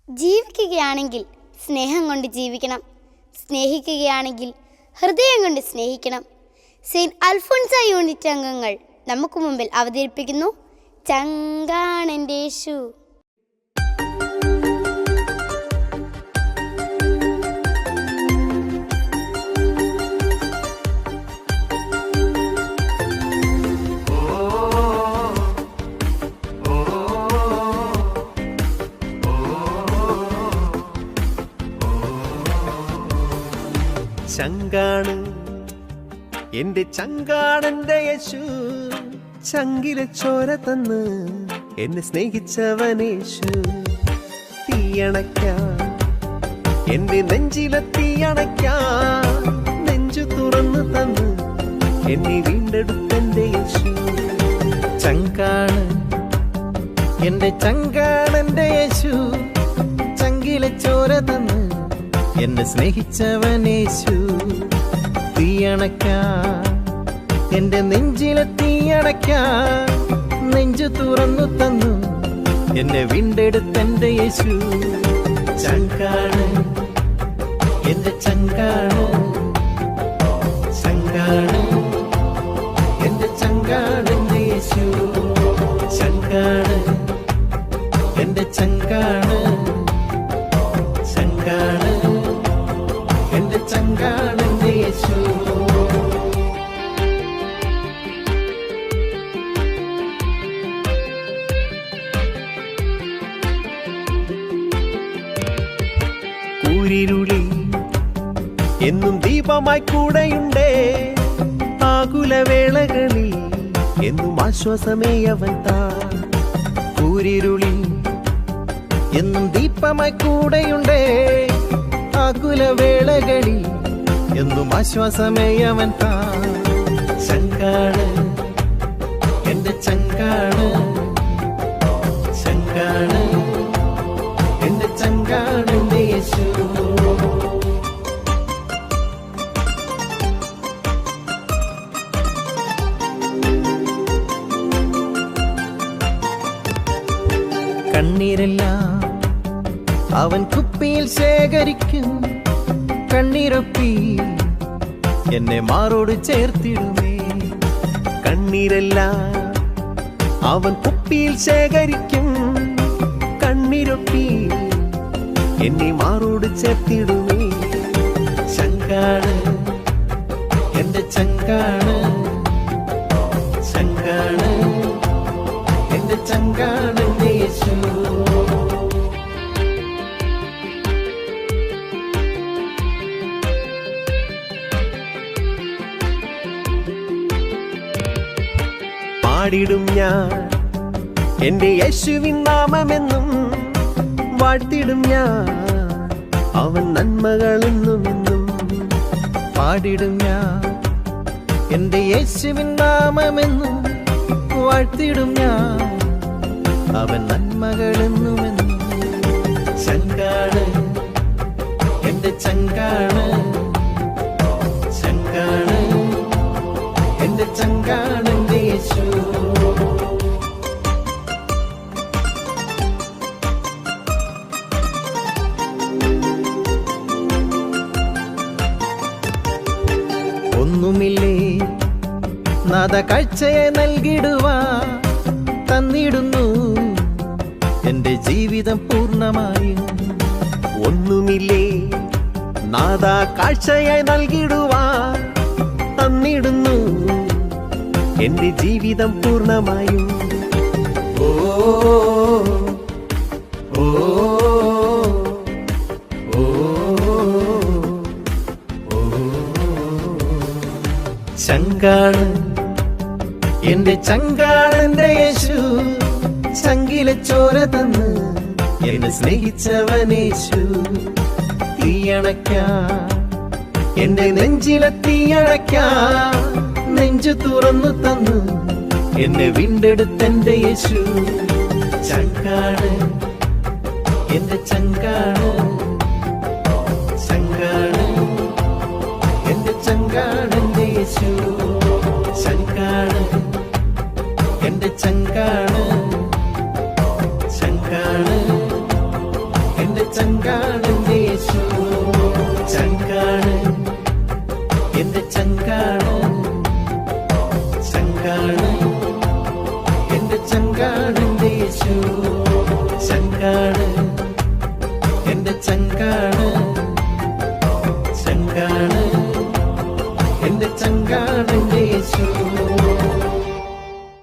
ജീവിക്കുകയാണെങ്കിൽ സ്നേഹം കൊണ്ട് ജീവിക്കണം, സ്നേഹിക്കുകയാണെങ്കിൽ ഹൃദയം കൊണ്ട് സ്നേഹിക്കണം. സെയിൻറ്റ് അൽഫോൻസ യൂണിറ്റ് അംഗങ്ങൾ നമുക്ക് മുമ്പിൽ അവതരിപ്പിക്കുന്നു ചങ്കാണെൻ്റെ യേശു. ചങ്കാണ് എന്റെ ചങ്കാണെന്റെ യേശു, ചങ്കിലെ ചോര തന്ന് എന്നെ സ്നേഹിച്ചവനേശു. തീയണയ്ക്കാൻ എന്റെ നെഞ്ചിലെ തീയണയ്ക്കാൻ നെഞ്ചു തുറന്നു തന്ന് എന്നെ വീണ്ടെടുത്തെന്റെ യേശു. ചങ്കാണ് എന്റെ ചങ്കാണെന്റെ യേശു, ചങ്കിലെ ചോര തന്ന് എന്നെ സ്നേഹിച്ചവനേശു. തീയണയ്ക്കാൻ എന്റെ നെഞ്ചിലെ തീയണയ്ക്കാൻ നെഞ്ചു തുറന്നു തന്നു എന്നെ വീണ്ടെടുത്തെന്റെ യേശു. ചങ്കാണ് എന്റെ ചങ്കാണ്, ചങ്കാണ് എന്റെ ചങ്കാണെന്റെ യേശു. ചങ്കാണ് എന്റെ ചങ്കാണ്, ചങ്കാണ് എന്റെ ചങ്കാണെന്റെ യേശു. കൂരിരുളി എന്നും ദീപമായി കൂടെയുണ്ടേ, ആകുലവേളകളിൽ എന്നും ആശ്വാസമേ അവൻ താ. കൂരിരുളി എന്നും ദീപമായി കൂടെയുണ്ടേ, ആകുലവേളകളിൽ എന്നും ആശ്വാസമേ അവൻ താ. ചങ്കാണ് എന്റെ ചങ്കാണ്, ചങ്കാണ് എന്റെ ചങ്കാണെന്റെ യേശു. കണ്ണീരെല്ലാം അവൻ കുപ്പിയിൽ ശേഖരിക്കും, കണ്ണീരൊപ്പി എന്നെ മാറോട് ചേർത്തിടുമേ. കണ്ണീരെല്ലാം അവൻ കുപ്പിയിൽ ശേഖരിക്കും, കണ്ണീരൊപ്പി എന്നെ മാറോട് ചേർത്തിടുമേ. ചങ്കാണ് എന്റെ ചങ്കാണ്, ചങ്കാണ് എന്റെ ചങ്കാണെന്റെ യേശു. പാടിടും ഞാൻ എന്റെ യേശുവിൻ നാമമെന്നും, വാഴ്ത്തിടും ഞാൻ അവൻ നന്മകളെന്നും എന്നും. പാടിടും ഞാൻ എന്റെ യേശുവിൻ നാമമെന്നും, വാഴ്ത്തിടും ഞാൻ അവൻ നന്മകളെന്നുമെന്നും. ചങ്കാണ് എന്റെ ചങ്കാണ്, ചങ്കാണ് എന്റെ ചങ്കാണെന്റെ യേശു. ഒന്നുമില്ലേ നാദ കാഴ്ചയെ നൽകിടുവാ തന്നിടുന്നു എന്റെ ജീവിതം പൂർണ്ണമായും. ഒന്നുമില്ലേ നാദാ കാഴ്ചയായി നൽകിടുവാ തന്നിടുന്നു എന്റെ ജീവിതം പൂർണ്ണമായും. ഓ ഓ ഓ ഓ ചങ്കാണ് എന്റെ ചങ്കാണെന്റെ യേശു, ചങ്കിലെ ചോര തന്ന് എന്നെ സ്നേഹിച്ചവനേശു. തീയണയ്ക്കാൻ എന്റെ നെഞ്ചിലെ തീയണയ്ക്കാൻ നെഞ്ചു തുറന്നു തന്നു എന്നെ വീണ്ടെടുത്തെന്റെ യേശു. ചങ്കാണ് എന്റെ ചങ്കാണ്, ചങ്കാണ് എന്റെ ചങ്കാണെന്റെ യേശു. ചങ്കാണ് എന്റെ ചങ്കാണ്, ചങ്കാണ് എന്റെ ചങ്കാണെന്റെ യേശു ചങ്കാണ് എന്റെ ചങ്കാണ്